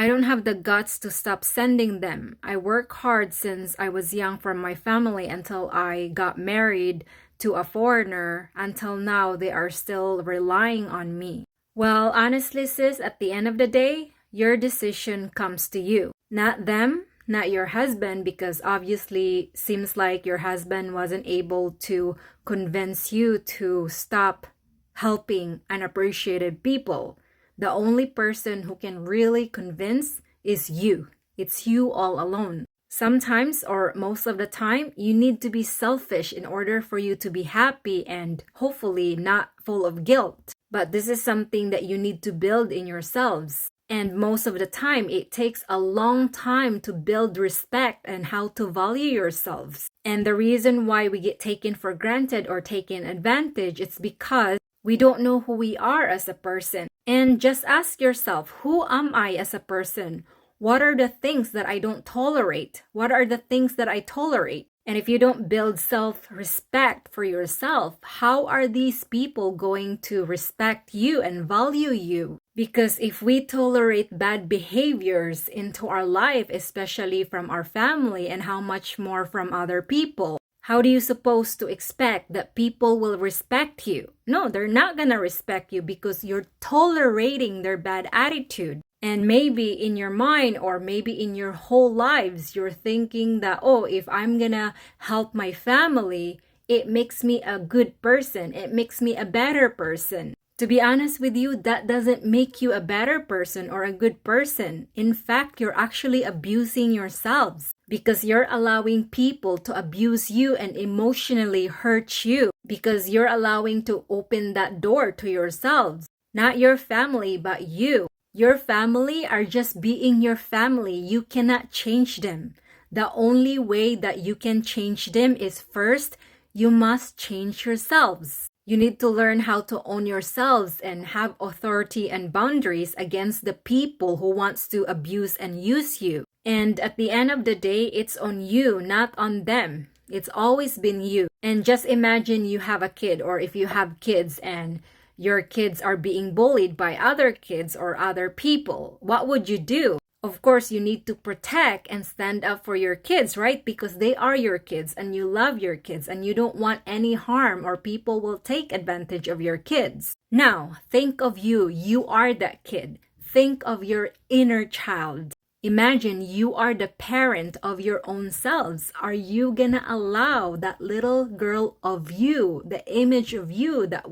I don't have the guts to stop sending them. I work hard since I was young for my family until I got married to a foreigner. Until now, they are still relying on me. Well, honestly, sis, at the end of the day, your decision comes to you. Not them, not your husband, because obviously seems like your husband wasn't able to convince you to stop helping unappreciated people. The only person who can really convince is you. It's you all alone. Sometimes, or most of the time, you need to be selfish in order for you to be happy and hopefully not full of guilt. But this is something that you need to build in yourselves. And most of the time, it takes a long time to build respect and how to value yourselves. And the reason why we get taken for granted or taken advantage, it's because we don't know who we are as a person. And just ask yourself, who am I as a person? What are the things that I don't tolerate? What are the things that I tolerate? And if you don't build self-respect for yourself, how are these people going to respect you and value you? Because if we tolerate bad behaviors into our life, especially from our family and how much more from other people, how do you suppose to expect that people will respect you? No, they're not gonna respect you because you're tolerating their bad attitude. And maybe in your mind or maybe in your whole lives, you're thinking that, oh, if I'm gonna help my family, it makes me a good person. It makes me a better person. To be honest with you, that doesn't make you a better person or a good person. In fact, you're actually abusing yourselves because you're allowing people to abuse you and emotionally hurt you because you're allowing to open that door to yourselves. Not your family, but you. Your family are just being your family. You cannot change them. The only way that you can change them is first, you must change yourselves. You need to learn how to own yourselves and have authority and boundaries against the people who wants to abuse and use you. And at the end of the day, it's on you, not on them. It's always been you. And just imagine you have a kid, or if you have kids and your kids are being bullied by other kids or other people. What would you do? Of course, you need to protect and stand up for your kids, right? Because they are your kids and you love your kids and you don't want any harm or people will take advantage of your kids. Now, think of you. You are that kid. Think of your inner child. Imagine you are the parent of your own selves. Are you gonna allow that little girl of you, the image of you that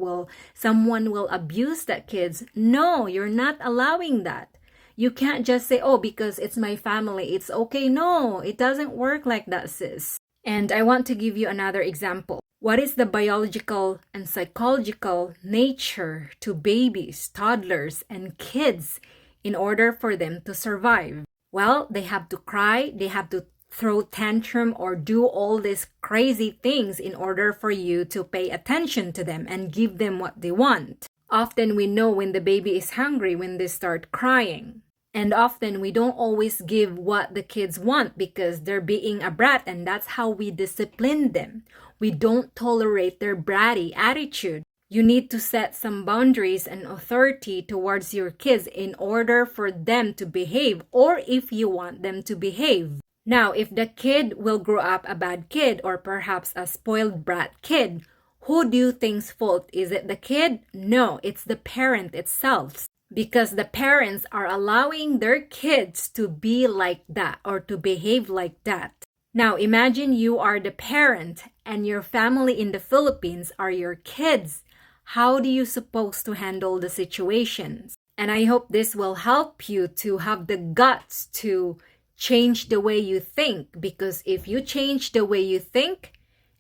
someone will abuse that kids? No, you're not allowing that. You can't just say, oh, because it's my family, it's okay. No, it doesn't work like that, sis. And I want to give you another example. What is the biological and psychological nature to babies, toddlers, and kids in order for them to survive? Well, they have to cry, they have to throw tantrum or do all these crazy things in order for you to pay attention to them and give them what they want. Often we know when the baby is hungry when they start crying. And often we don't always give what the kids want because they're being a brat and that's how we discipline them. We don't tolerate their bratty attitude. You need to set some boundaries and authority towards your kids in order for them to behave or if you want them to behave. Now, if the kid will grow up a bad kid or perhaps a spoiled brat kid, who do you think's fault? Is it the kid? No, it's the parent itself. Because the parents are allowing their kids to be like that or to behave like that. Now, imagine you are the parent and your family in the Philippines are your kids. How do you suppose to handle the situations? And I hope this will help you to have the guts to change the way you think. Because if you change the way you think,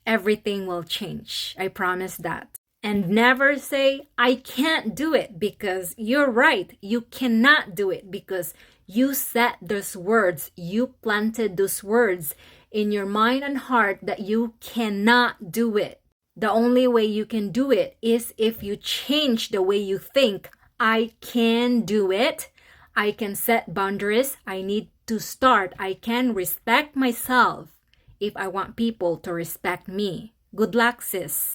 everything will change. I promise that. And never say, I can't do it, because you're right. You cannot do it because you said those words. You planted those words in your mind and heart that you cannot do it. The only way you can do it is if you change the way you think. I can do it. I can set boundaries. I need to start. I can respect myself if I want people to respect me. Good luck, sis.